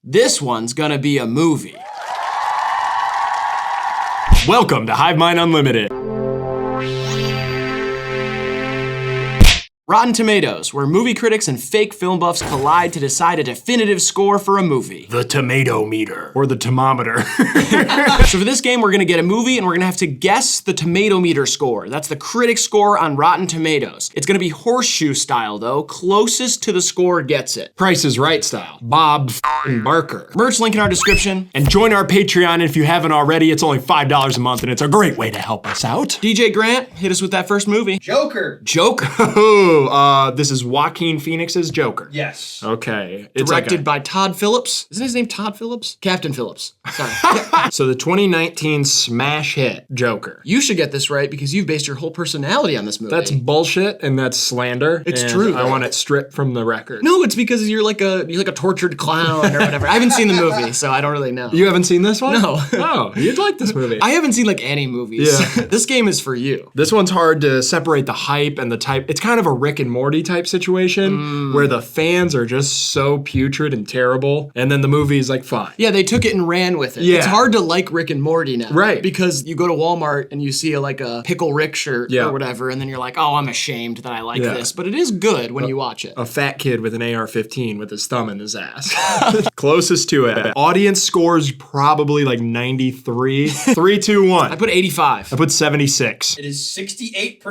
This one's gonna be a movie. Welcome to HIVEMIND Unlimited. Rotten Tomatoes, where movie critics and fake film buffs collide to decide a definitive score for a movie. The tomatometer. Or the tomatometer. So for this game, we're gonna get a movie and we're gonna have to guess the tomatometer score. That's the critic score on Rotten Tomatoes. It's gonna be horseshoe style though. Closest to the score gets it. Price is Right style. Bob f***ing Barker. Merch link in our description. And join our Patreon if you haven't already. It's only $5 a month and it's a great way to help us out. DJ Grant, hit us with that first movie. Joker. Joker. This is Joaquin Phoenix's Joker. Yes. Okay. It's Directed by Todd Phillips. Isn't his name Todd Phillips? Captain Phillips. Sorry. So the 2019 smash hit, Joker. You should get this right because you've based your whole personality on this movie. That's bullshit and that's slander. It's and true, I though. want it stripped from the record. No, it's because you're like a tortured clown or whatever. I haven't seen the movie, so I don't really know. You haven't seen this one? No. Oh, you'd like this movie. I haven't seen like any movies. Yeah. This game is for you. This one's hard to separate the hype and the type. It's kind of a Rick and Morty type situation where the fans are just so putrid and terrible, and then the movie's like fine. Yeah, they took it and ran with it. Yeah. It's hard to like Rick and Morty now. Right. Because you go to Walmart and you see a Pickle Rick shirt or whatever, and then you're like, oh, I'm ashamed that I like this. But it is good when you watch it. A fat kid with an AR-15 with his thumb in his ass. Closest to it. Audience scores probably like 93. 3, 2, 1. I put 85. I put 76. It is 68%.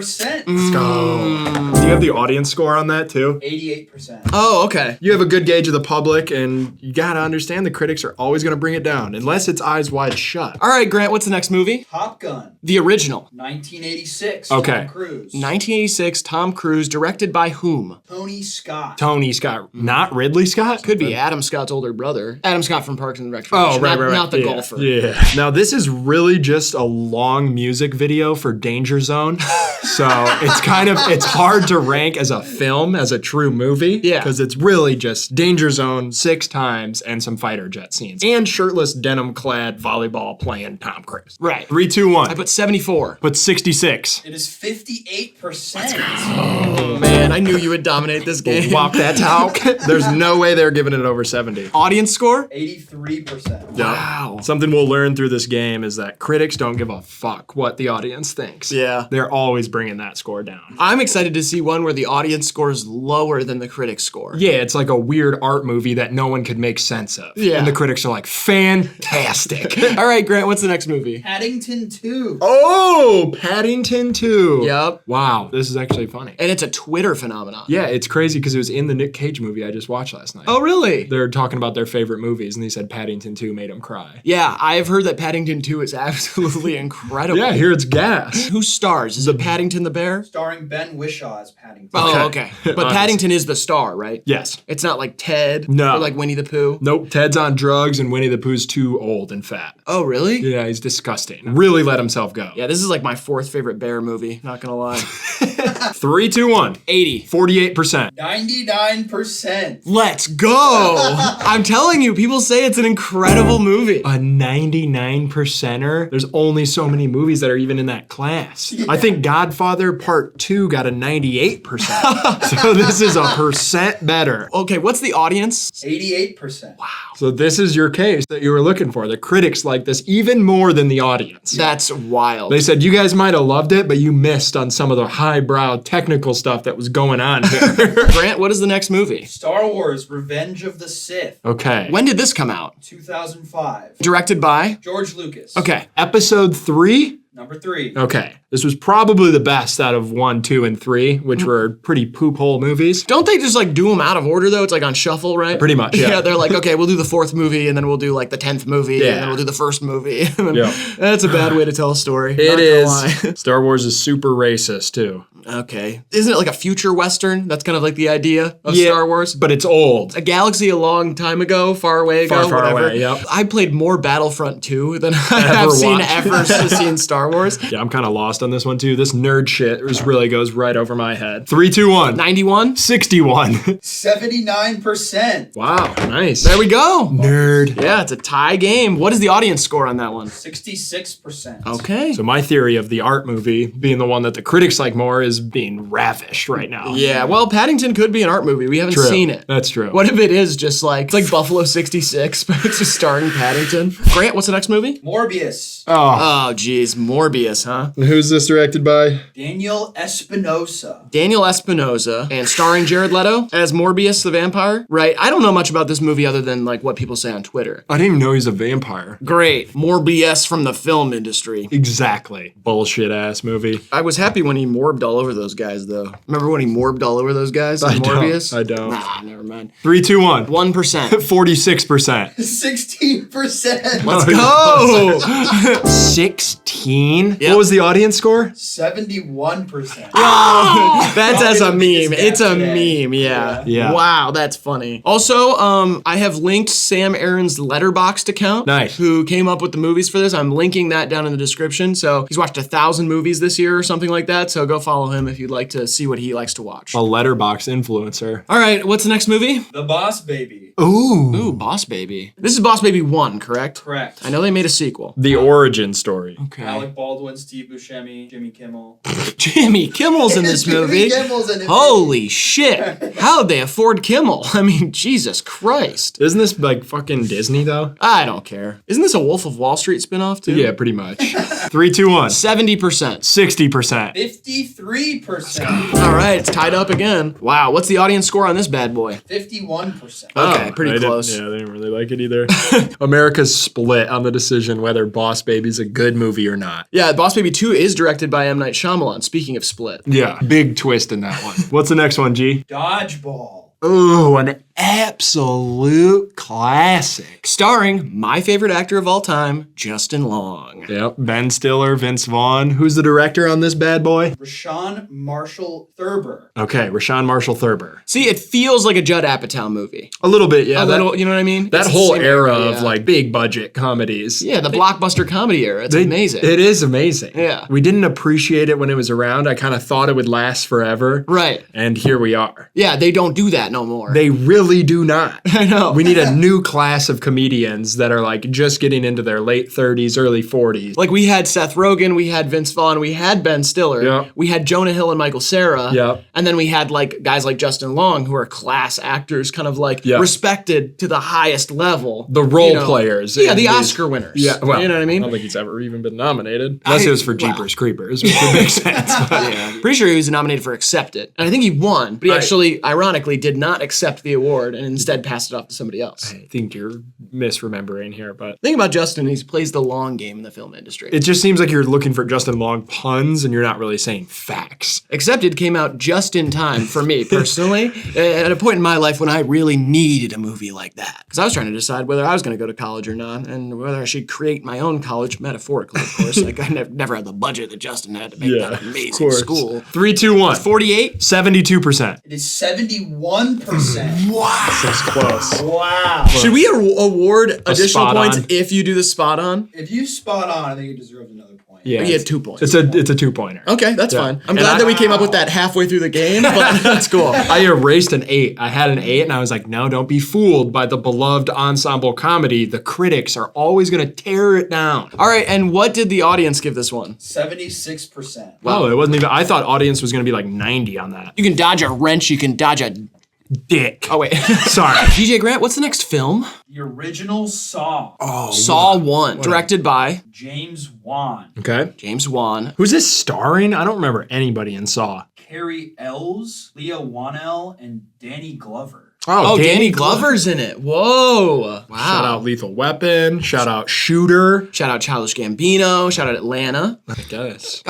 Let's go. Do you have the audience score on that too? 88%. Oh, okay. You have a good gauge of the public, and you gotta understand the critics are always gonna bring it down, unless it's Eyes Wide Shut. All right, Grant, what's the next movie? Top Gun. The original. 1986. Okay. Tom Cruise. 1986, Tom Cruise, directed by whom? Tony Scott. Tony Scott, not Ridley Scott? Could be Adam Scott's older brother. Adam Scott from Parks and Recreation. Oh, right. Not the Yeah, golfer. Yeah. Now, this is really just a long music video for Danger Zone. So it's hard to rank as a film, as a true movie. Yeah. Because it's really just Danger Zone 6 times and some fighter jet scenes. And shirtless, denim-clad volleyball playing Tom Cruise. Right. 3, 2, 1. I put 74. Put 66. It is 58%. Oh, man, I knew you would dominate this game. Walk that talk. There's no way they're giving it over 70. Audience score? 83%. Wow. Something we'll learn through this game is that critics don't give a fuck what the audience thinks. Yeah. They're always bringing that score down. I'm excited to see one where the audience score is lower than the critic score. Yeah, it's like a weird art movie that no one could make sense of. Yeah. And the critics are like, fantastic. All right, Grant, what's the next movie? Paddington 2. Oh, Paddington 2. Yep. Wow, this is actually funny. And it's a Twitter phenomenon. Yeah, it's crazy because it was in the Nick Cage movie I just watched last night. Oh, really? They're talking about their favorite movies, and they said Paddington 2 made them cry. Yeah, I've heard that Paddington 2 is absolutely incredible. Yeah, here it's gas. Who stars? Is it Paddington the bear? Starring Ben Whishaw as Paddington. Oh, okay. But Paddington is the star, right? Yes. It's not like Ted No. or like Winnie the Pooh. Nope, Ted's on drugs, and Winnie the Pooh's too old and fat. Oh, really? Yeah, he's disgusting. Really let himself go. Yeah, this is like my 4th favorite bear movie, not gonna lie. 3, 2, 1. 80. 48%. 99%. Let's go! I'm telling you, people say it's an incredible movie. A 99%er? There's only so many movies that are even in that class. Yeah. I think Godfather Part 2 got a 98%. So this is a percent better. Okay, what's the audience? 88%. Wow. So this is your case that you were looking for. The critics like this even more than the audience. That's wild. They said you guys might have loved it, but you missed on some of the highbrow technical stuff that was going on here. Grant, what is the next movie? Star Wars Revenge of the Sith. Okay. When did this come out? 2005. Directed by? George Lucas. Okay. Episode 3? Number 3. Okay. This was probably the best out of 1, 2, and 3, which were pretty poop hole movies. Don't they just like do them out of order though? It's like on shuffle, right? Pretty much, yeah. Yeah, they're like, okay, we'll do the 4th movie, and then we'll do like the 10th movie, Yeah. and then we'll do the 1st movie. And then- Yeah. That's a bad way to tell a story. It not is. gonna lie. Star Wars is super racist, too. Okay. Isn't it like a future Western? That's kind of like the idea of Yeah, Star Wars. But it's old. A galaxy a long time ago, far away ago, Far whatever. away, yep. I played more Battlefront 2 than I have Ever seen watched. ever seen Star Wars. Yeah, I'm kind of lost on this one too. This nerd shit really goes right over my head. 3, 2, 1. 91? 61. 79%. Wow, nice. There we go. Nerd. Yeah, it's a tie game. What is the audience score on that one? 66%. Okay. So my theory of the art movie being the one that the critics like more is being ravished right now. Yeah, well, Paddington could be an art movie. We haven't True. seen it. That's true. What if it is just like, it's like Buffalo 66, but it's just starring Paddington? Grant, what's the next movie? Morbius. Oh, Oh, geez, Morbius, huh? who's this directed by? Daniel Espinosa. Daniel Espinosa, and starring Jared Leto as Morbius the vampire, right? I don't know much about this movie other than like what people say on Twitter. I didn't even know he's a vampire. Great, more BS from the film industry. Exactly. Bullshit ass movie. I was happy when he morbed all over those guys, though. Remember when he morbed all over those guys in Morbius? I don't. Nah, never mind. 3, 2, 1. 1%. 46%. 16%. Let's go! 16? Yep. What was the audience score? 71%. That's as a Probably the meme. biggest It's a gap today. meme, yeah. Yeah. Wow, that's funny. Also, I have linked Sam Aaron's Letterboxd account. Nice. Who came up with the movies for this. I'm linking that down in the description. So he's watched 1,000 movies this year or something like that. So go follow him if you'd like to see what he likes to watch. A letterbox influencer. All right, what's the next movie? The Boss Baby. Ooh. Ooh, Boss Baby. This is Boss Baby 1, correct? Correct. I know they made a sequel. The origin story. Okay. Alec Baldwin, Steve Buscemi, Jimmy Kimmel. Jimmy Kimmel's in this movie. Jimmy Kimmel's in it. Holy shit. How'd they afford Kimmel? I mean, Jesus Christ. Isn't this like fucking Disney though? I don't care. Isn't this a Wolf of Wall Street spinoff too? Yeah, pretty much. 3, 2, 1. 70%. 60%. 53%. All right, it's tied up again. Wow, what's the audience score on this bad boy? 51%. Okay, pretty close. They didn't really like it either. America's split on the decision whether Boss Baby's a good movie or not. Yeah, Boss Baby 2 is directed by M. Night Shyamalan, speaking of split. Yeah, big twist in that one. What's the next one, G? Dodgeball. Ooh, an absolute classic. Starring my favorite actor of all time, Justin Long. Yep. Ben Stiller, Vince Vaughn. Who's the director on this bad boy? Rashawn Marshall Thurber. Okay, Rashawn Marshall Thurber. See, it feels like a Judd Apatow movie. A little bit, yeah. A little, you know what I mean? That It's the whole same era yeah. of like big budget comedies. Yeah, the blockbuster comedy era. It's amazing. It is amazing. Yeah. We didn't appreciate it when it was around. I kind of thought it would last forever. Right. And here we are. Yeah, they don't do that no more. They really do not. I know. We need a new class of comedians that are like just getting into their late 30s, early 40s. Like we had Seth Rogen, we had Vince Vaughn, we had Ben Stiller, Yeah. we had Jonah Hill and Michael Cera, Yeah. and then we had like guys like Justin Long who are class actors, kind of like Yeah. respected to the highest level. The role You know. players. Yeah, in the these- Oscar winners. Yeah, well, you know what I mean? I don't think he's ever even been nominated. Unless it was for wow. Jeepers Creepers, which would make sense. But Yeah. Pretty sure he was nominated for Accepted. And I think he won, but he Right. actually, ironically, did not accept the award and instead passed it off to somebody else. I think you're misremembering here, but The thing about Justin, he plays the long game in the film industry. it just seems like you're looking for Justin Long puns and you're not really saying facts. Accepted came out just in time for me personally, at a point in my life when I really needed a movie like that. Because I was trying to decide whether I was going to go to college or not, and whether I should create my own college, metaphorically, of course. Like I never had the budget that Justin had to make that amazing school. 3, 2, 1. 48? 72%. It is 71%. That's close. Wow. Should we award additional spot points on. if you do the spot on? If you spot on, I think you deserve another point. Yeah. You had 2 points. It's a 2-pointer. Okay, that's Yeah. fine. I'm And glad I- that we came up with that halfway through the game, but that's cool. I erased an 8. I had an 8 and I was like, no, don't be fooled by the beloved ensemble comedy. The critics are always going to tear it down. All right, and what did the audience give this one? 76%. Wow, it wasn't even, I thought audience was going to be like 90 on that. You can dodge a wrench, you can dodge a... Dick. Oh, wait. Sorry. DJ Grant, what's the next film? The original Saw. Saw 1, directed by James Wan. Okay. James Wan. Who's this starring? I don't remember anybody in Saw. Carrie Ells, Leah Whannell, and Danny Glover. Oh, Danny Glover's in it. Whoa. Wow. Shout out Lethal Weapon. Shout out Shooter. Shout out Childish Gambino. Shout out Atlanta. I guess.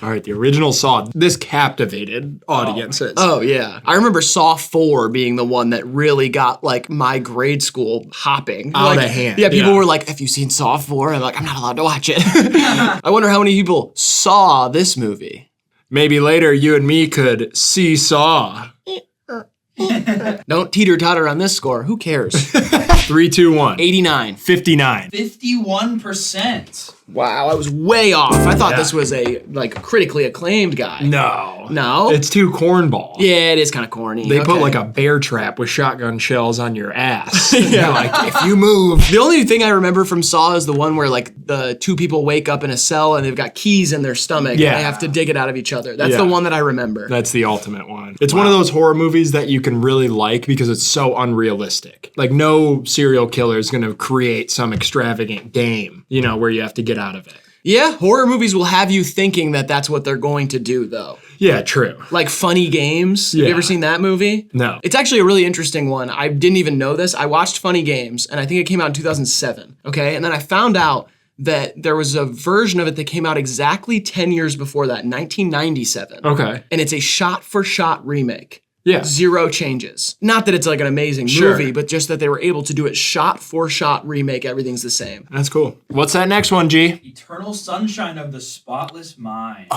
All right, the original Saw. This captivated audiences. Oh, yeah. I remember Saw 4 being the one that really got, like, my grade school hopping. Out Like, of hand. Yeah, people Yeah. were like, have you seen Saw 4? I'm like, I'm not allowed to watch it. I wonder how many people saw this movie. Maybe later you and me could see Saw. Don't teeter-totter on this score. Who cares? 3, 2, 1. 89. 59. 51%. Wow, I was way off. I thought Yeah. this was a like critically acclaimed guy. No. No? It's too cornball. Yeah, it is kind of corny. They put Okay. like a bear trap with shotgun shells on your ass. Yeah. Like, if you move. The only thing I remember from Saw is the one where like the two people wake up in a cell and they've got keys in their stomach Yeah. and they have to dig it out of each other. That's Yeah. the one that I remember. That's the ultimate one. It's one of those horror movies that you can really like because it's so unrealistic. Like, no serial killer is going to create some extravagant game, you know, where you have to get out of it. Yeah, horror movies will have you thinking that that's what they're going to do though. Yeah, true. Like Funny Games. Have Yeah. you ever seen that movie? No. It's actually a really interesting one. I didn't even know this. I watched Funny Games and I think it came out in 2007. Okay. And then I found out that there was a version of it that came out exactly 10 years before that, 1997. Okay. And it's a shot for shot remake. Yeah. Zero changes. Not that it's like an amazing Sure. movie, but just that they were able to do it shot for shot remake. Everything's the same. That's cool. What's that next one, G? Eternal Sunshine of the Spotless Mind.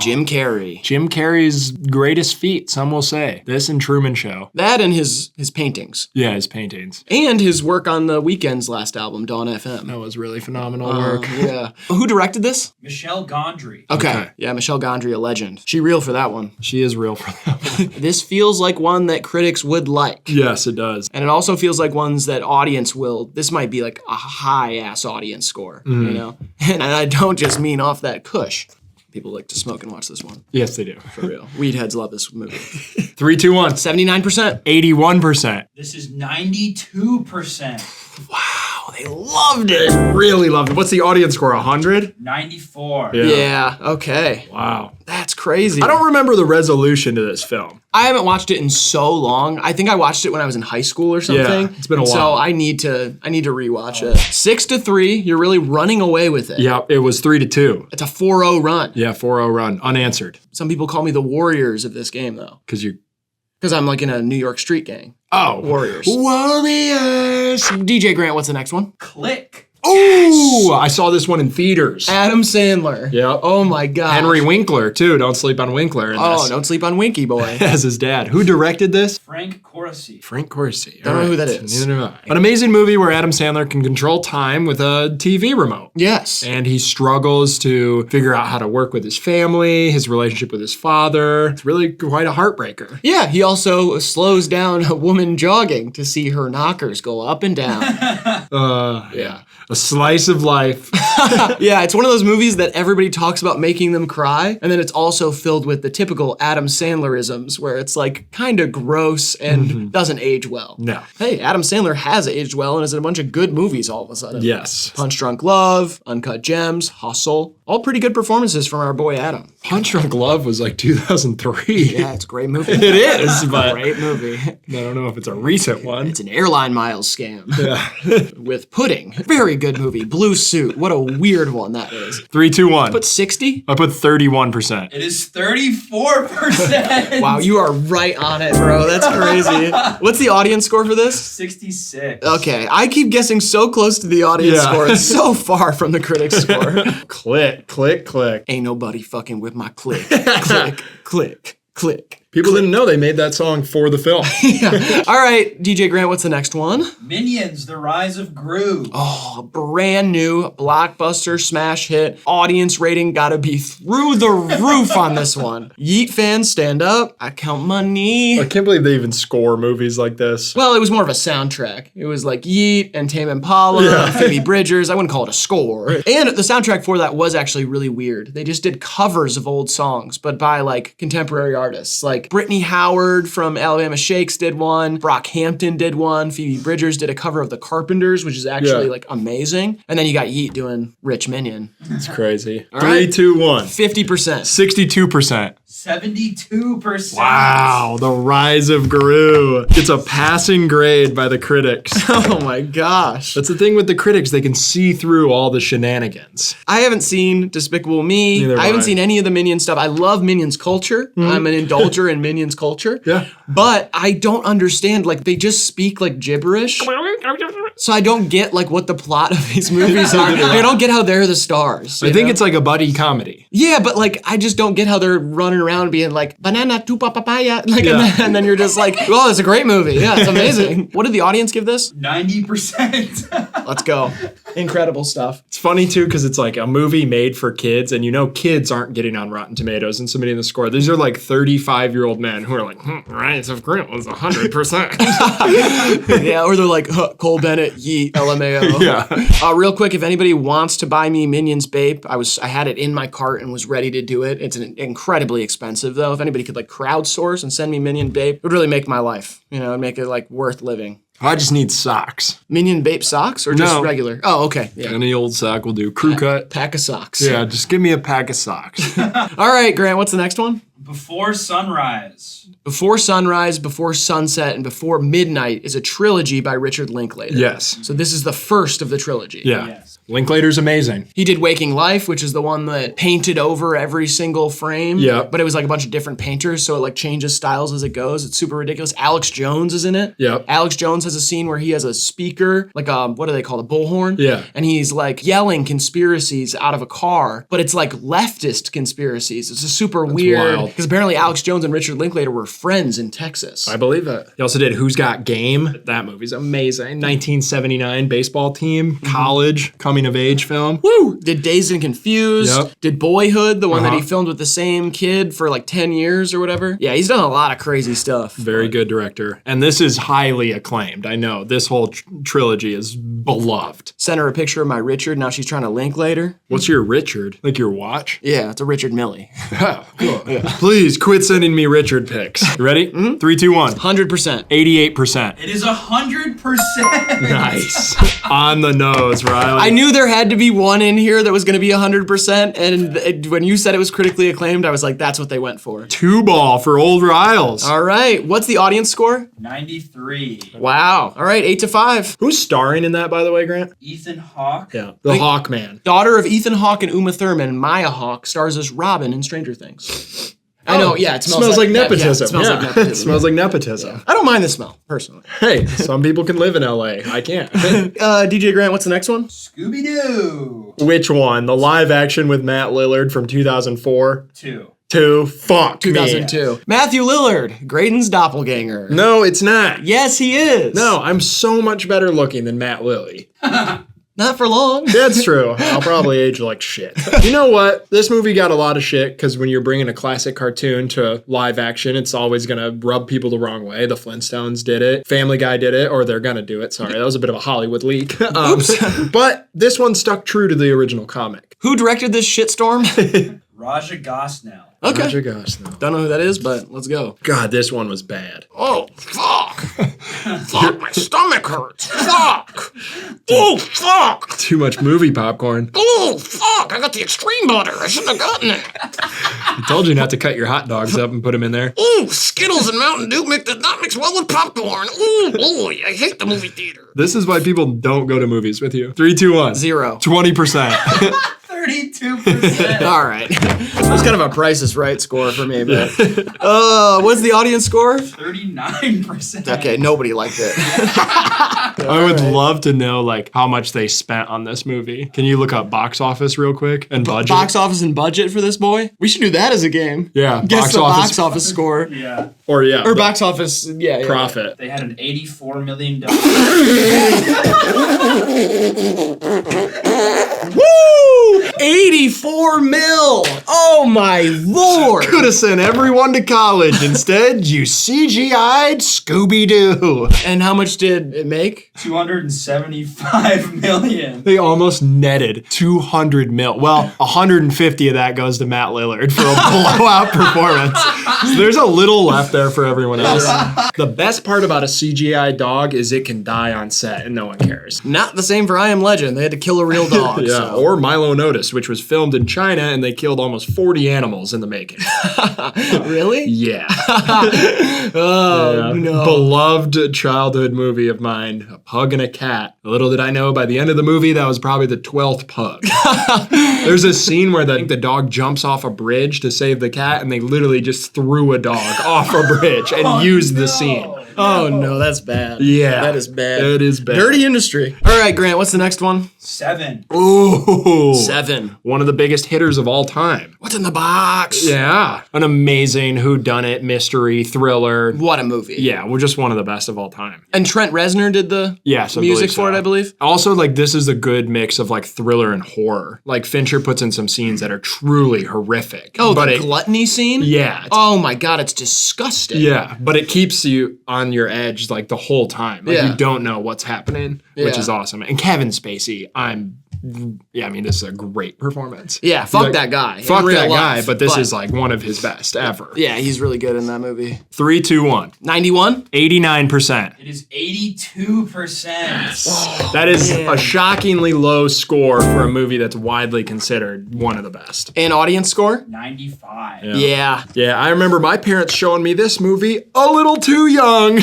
Jim Carrey. Jim Carrey's greatest feat, some will say. This and Truman Show. That and his paintings. Yeah, his paintings. And his work on the Weeknd's last album, Dawn FM. That was really phenomenal work. Yeah. Who directed this? Michelle Gondry. Okay. Yeah, Michelle Gondry, a legend. She real for that one. She is real for that one. This feels like one that critics would like. Yes, it does. And it also feels like ones that audience will, this might be like a high-ass audience score, you know? And I don't just mean off that cush. People like to smoke and watch this one, Yes, they do. for real. Weed heads love this movie. 3, 2, 1. 79%. 81%. This is 92%. Wow, they loved it. Really loved it. What's the audience score? 100? 94. Yeah, okay. Wow. That's crazy. I don't remember the resolution to this film. I haven't watched it in so long. I think I watched it when I was in high school or something. Yeah, it's been a And while. So I need to rewatch it. 6-3, you're really running away with it. Yeah, it was 3 to 2. It's a 4-0 run. Yeah, 4-0 run. Unanswered. Some people call me the Warriors of this game though. Because you're... Because I'm like in a New York street gang. Oh. Warriors. Warriors. DJ Grant, what's the next one? Click. Ooh, I saw this one in theaters. Adam Sandler. Yep. Oh my God. Henry Winkler, too. Don't sleep on Winkler in Oh, this. don't sleep on Winky Boy. As his dad. Who directed this? Frank Corsi. Frank Corsi. Don't know who that is. Neither do I. An amazing movie where Adam Sandler can control time with a TV remote. Yes. And he struggles to figure out how to work with his family, his relationship with his father. It's really quite a heartbreaker. Yeah, he also slows down a woman jogging to see her knockers go up and down. Yeah. A slice of life. Yeah, it's one of those movies that everybody talks about making them cry, and then it's also filled with the typical Adam Sandlerisms where it's like kind of gross and doesn't age well. No. Hey, Adam Sandler has aged well and is in a bunch of good movies all of a sudden. Yes. Punch Drunk Love, Uncut Gems, Hustle, all pretty good performances from our boy Adam. Punch Drunk Love was like 2003. Yeah, it's a great movie. It is, but Great movie. I don't know if it's a recent one. It's an airline miles scam Yeah. with pudding. Very good movie. Blue Suit. What a weird one that is. 3, 2, 1. But 60? I put 31%. It is 34%. Wow, you are right on it, bro. That's crazy. What's the audience score for this? 66. Okay, I keep guessing so close to the audience Yeah. score. It's so far from the critics score. Click, click, click. Ain't nobody fucking with my click. Click, click, click. People didn't know they made that song for the film. All right, DJ Grant, what's the next one? Minions, The Rise of Gru. Oh, brand new blockbuster smash hit. Audience rating gotta be through the roof on this one. Yeet fans, stand up. I count money. I can't believe they even score movies like this. Well, it was more of a soundtrack. It was like Yeet and Tame Impala, Yeah. Phoebe Bridgers. I wouldn't call it a score. And the soundtrack for that was actually really weird. They just did covers of old songs, but by like contemporary artists. Like Brittany Howard from Alabama Shakes did one. Brockhampton did one. Phoebe Bridgers did a cover of The Carpenters, which is actually Yeah. like amazing. And then you got Yeet doing Rich Minion. It's crazy. All 3, right. 2, 1. 50%. 62%. 72%. Wow, the rise of Gru. It's a passing grade by the critics. Oh my gosh. That's the thing with the critics, they can see through all the shenanigans. I haven't seen Despicable Me. Neither have I haven't I. seen any of the Minions stuff. I love Minions culture. I'm an indulger in Minions culture. Yeah. But I don't understand. Like, they just speak like gibberish. So I don't get like what the plot of these movies are. Like, I don't get how they're the stars. I think it's like a buddy comedy. Yeah, but like I just don't get how they're running around being like banana tupa papaya, like, Yeah. and then you're just like, oh, it's a great movie. Yeah, it's amazing. What did the audience give this? 90%. Let's go. Incredible stuff. It's funny too because it's like a movie made for kids, and you know kids aren't getting on Rotten Tomatoes and submitting the score. These are like 35-year-old men who are like, Rise of Grit was 100%. Yeah, or they're like, Cole Bennett, yeet, LMAO. Yeah. Real quick, if anybody wants to buy me Minions Bape, I had it in my cart and was ready to do it. It's incredibly expensive though. If anybody could like crowdsource and send me Minion Bape, it would really make my life. You know, it'd make it like worth living. I just need socks. Minion Bape socks or just No. regular? Oh, okay. Yeah. Any old sock will do. Crew cut. Pack of socks. Yeah, just give me a pack of socks. All right, Grant, what's the next one? Before Sunrise. Before Sunrise, Before Sunset, and Before Midnight is a trilogy by Richard Linklater. Yes. So this is the first of the trilogy. Yeah. Yes. Linklater's amazing. He did Waking Life, which is the one that painted over every single frame. Yeah. But it was like a bunch of different painters, so it like changes styles as it goes. It's super ridiculous. Alex Jones is in it. Yep. Alex Jones has a scene where he has a speaker, like what do they call it, a bullhorn? Yeah. And he's like yelling conspiracies out of a car, but it's like leftist conspiracies. It's a super weird, wild. because apparently Alex Jones and Richard Linklater were friends in Texas. I believe it. He also did Who's Got Game? That movie's amazing. 1979 baseball team, college, coming of age film. Woo! Did Dazed and Confused. Yep. Did Boyhood, the one that he Uh-huh. filmed with the same kid for like 10 years or whatever. Yeah, he's done a lot of crazy stuff. Very good director. And this is highly acclaimed. I know. This whole trilogy is beloved. Sent her a picture of my Richard. Now she's trying to link later. What's your Richard? Like your watch? Yeah, it's a Richard Millie. Oh, cool. Please quit sending me Richard pics. You ready? 3, 2, 1. 100%. 88%. It is 100%. Nice. On the nose, Riley. I knew there had to be one in here that was going to be 100%. And when you said it was critically acclaimed, I was like, that's what they went for. 2-ball for old Riles. All right. What's the audience score? 93. Wow. All right. 8-5. Who's starring in that, by the way, Grant? Ethan Hawke. Yeah. The Hawkman. Daughter of Ethan Hawke and Uma Thurman, Maya Hawke stars as Robin in Stranger Things. I know, yeah, it smells like yeah, nepotism. it smells like nepotism. It smells like nepotism. I don't mind the smell, personally. Hey, some people can live in LA. I can't. DJ Grant, what's the next one? Scooby-Doo. Which one? The live action with Matt Lillard from 2004? 2. Fuck 2002. Matthew Lillard, Graydon's doppelganger. No, it's not. Yes, he is. No, I'm so much better looking than Matt Lilly. Not for long. That's true. I'll probably age like shit. You know what? This movie got a lot of shit because when you're bringing a classic cartoon to live action, it's always going to rub people the wrong way. The Flintstones did it. Family Guy did it, or they're going to do it. Sorry, that was a bit of a Hollywood leak. Oops. But this one stuck true to the original comic. Who directed this shitstorm? Raja Gosnell. Okay. Roger Gosnell. Don't know who that is, but let's go. God, this one was bad. Oh, fuck. Fuck, my stomach hurts. Fuck. Oh, fuck. Too much movie popcorn. Oh, fuck. I got the extreme butter. I shouldn't have gotten it. I told you not to cut your hot dogs up and put them in there. Ooh, Skittles and Mountain Dew does not mix well with popcorn. Ooh, boy, I hate the movie theater. This is why people don't go to movies with you. 3, 2, 1. 0. 20%. 32%. All right. That's kind of a Price is Right score for me, but what's the audience score? 39%. Okay, nobody liked it. I would love to know like how much they spent on this movie. Can you look up box office real quick and budget? Box office and budget for this boy? We should do that as a game. Yeah, Guess the box office score. Yeah. or Or box office, yeah. profit. They had an $84 million. Woo! 84 mil! Oh my lord! Could have sent everyone to college. Instead, you CGI'd Scooby-Doo. And how much did it make? $275 million. They almost netted 200 mil. Well, 150 of that goes to Matt Lillard for a blowout performance. So there's a little left there for everyone else. The best part about a CGI dog is it can die on set and no one cares. Not the same for I Am Legend. They had to kill a real dog. Yeah, so. or Milo Notice, which was filmed in China and they killed almost 40 animals in the making. Really? Yeah. Oh, Yeah. no. Beloved childhood movie of mine, A Pug and a Cat. Little did I know, by the end of the movie, that was probably the 12th pug. There's a scene where the dog jumps off a bridge to save the cat, and they literally just threw a dog off a bridge and used the scene. Oh no, that's bad. Yeah. That is bad. It is bad. Dirty industry. All right, Grant, what's the next one? 7. Ooh. 7. One of the biggest hitters of all time. What's in the box? Yeah. An amazing whodunit mystery thriller. What a movie. Yeah, we're just one of the best of all time. And Trent Reznor did the Yes, I music believe for it, so. I believe. Also, like, this is a good mix of, like, thriller and horror. Like, Fincher puts in some scenes that are truly horrific. Oh, but the gluttony scene? Yeah. Oh my God, it's disgusting. Yeah, but it keeps you on your edge, like, the whole time. Like, Yeah. you don't know what's happening, which Yeah. is awesome. And Kevin Spacey, this is a great performance. Yeah, fuck Like, that guy. Fuck in real that guy, life, but this is, like, one of his best ever. Yeah, he's really good in that movie. 3, 2, 1. 91? 89%. It is 82%. That is man. a shockingly low score for a movie that's widely considered one of the best. And audience score? 95. Yeah. Yeah, I remember my parents showing me this movie a little too young.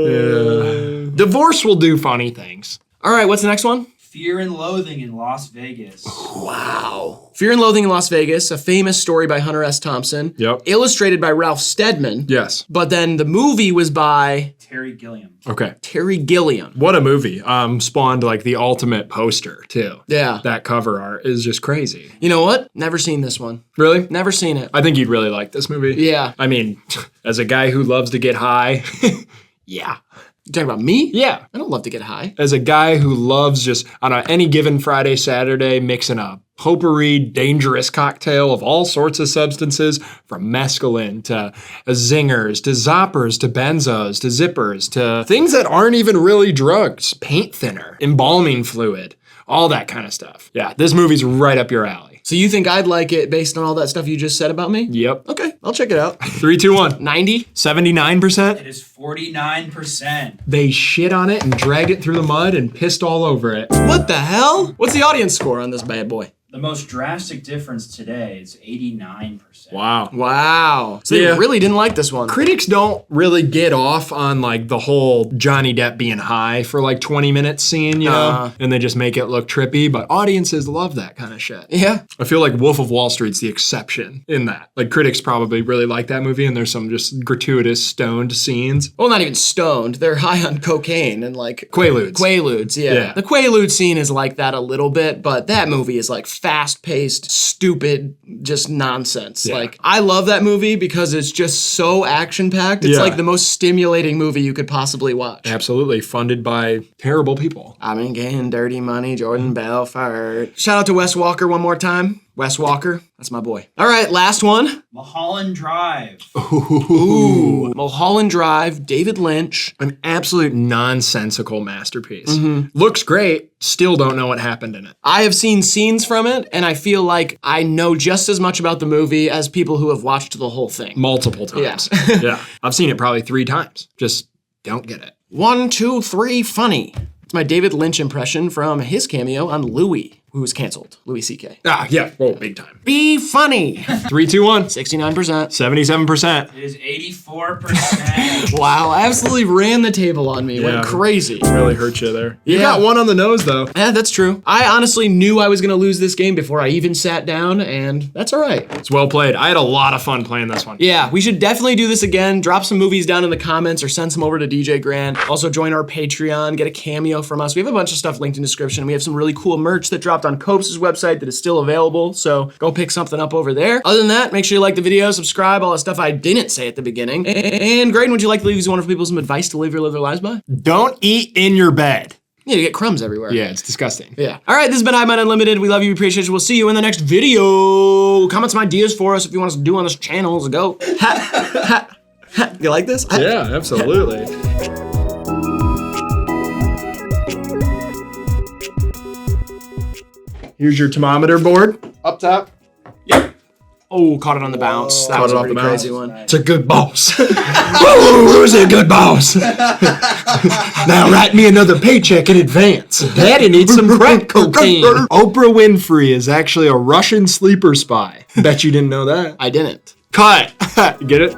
Yeah. Divorce will do funny things. All right, what's the next one? Fear and Loathing in Las Vegas. Wow. Fear and Loathing in Las Vegas, a famous story by Hunter S. Thompson. Yep. Illustrated by Ralph Steadman. Yes. But then the movie was by Terry Gilliam. Okay. Terry Gilliam. What a movie. Spawned like the ultimate poster too. Yeah. That cover art is just crazy. You know what? Never seen this one. Really? Never seen it. I think you'd really like this movie. Yeah. I mean, as a guy who loves to get high, yeah. You talking about me? Yeah. I don't love to get high. As a guy who loves just on any given Friday, Saturday, mixing a potpourri, dangerous cocktail of all sorts of substances, from mescaline to zingers to zoppers to benzos to zippers to things that aren't even really drugs, paint thinner, embalming fluid, all that kind of stuff. Yeah, this movie's right up your alley. So you think I'd like it based on all that stuff you just said about me? Yep. Okay, I'll check it out. 3, 2, 1. 90? 79%. It is 49%. They shit on it and dragged it through the mud and pissed all over it. What the hell? What's the audience score on this bad boy? The most drastic difference today is 89%. Wow. Wow. So Yeah. you really didn't like this one. Critics don't really get off on like the whole Johnny Depp being high for like 20 minutes scene, you know, and they just make it look trippy, but audiences love that kind of shit. Yeah. I feel like Wolf of Wall Street's the exception in that. Like critics probably really like that movie and there's some just gratuitous stoned scenes. Well, not even stoned. They're high on cocaine and like Quaaludes. Quaaludes, yeah. Yeah. The Quaalude scene is like that a little bit, but that movie is like fast-paced, stupid, just nonsense. Yeah. Like, I love that movie because it's just so action-packed. It's Yeah. like the most stimulating movie you could possibly watch. Absolutely funded by terrible people. I've been getting dirty money, Jordan Belfort. Shout out to Wes Walker one more time. Wes Walker, that's my boy. All right, last one. Mulholland Drive. Ooh. Mulholland Drive, David Lynch. An absolute nonsensical masterpiece. Looks great, still don't know what happened in it. I have seen scenes from it, and I feel like I know just as much about the movie as people who have watched the whole thing. Multiple times. Yeah. I've seen it probably 3 times. Just don't get it. 1, 2, 3, funny. It's my David Lynch impression from his cameo on Louis, who was canceled. Louis C.K. Ah, yeah. Whoa, big time. Be funny. 3, 2, 1. 69%. 77%. It is 84%. Wow, absolutely ran the table on me. Yeah. Went crazy. Really hurt you there. You Yeah. got one on the nose, though. Yeah, that's true. I honestly knew I was going to lose this game before I even sat down, and that's all right. It's well played. I had a lot of fun playing this one. Yeah, we should definitely do this again. Drop some movies down in the comments or send some over to DJ Grant. Also join our Patreon, get a cameo from us. We have a bunch of stuff linked in the description. We have some really cool merch that dropped on Copes' website that is still available, so go pick something up over there. Other than that, make sure you like the video, subscribe, all that stuff I didn't say at the beginning. And Graydon, would you like to leave these wonderful people some advice to live their lives by? Don't eat in your bed. Yeah, you get crumbs everywhere. Yeah, it's disgusting. Yeah. All right, this has been HIVEMIND Unlimited. We love you, we appreciate you. We'll see you in the next video. Comment some ideas for us if you want us to do on this channel. Let's go. You like this? Yeah, absolutely. Here's your thermometer board up top. Oh, caught it on the bounce. That Caught was it a off the pretty bounce. crazy one. It's a good boss. Woo, who's a good boss? Now write me another paycheck in advance. Daddy needs some crack cocaine. Oprah Winfrey is actually a Russian sleeper spy. Bet you didn't know that. I didn't. Cut. Get it?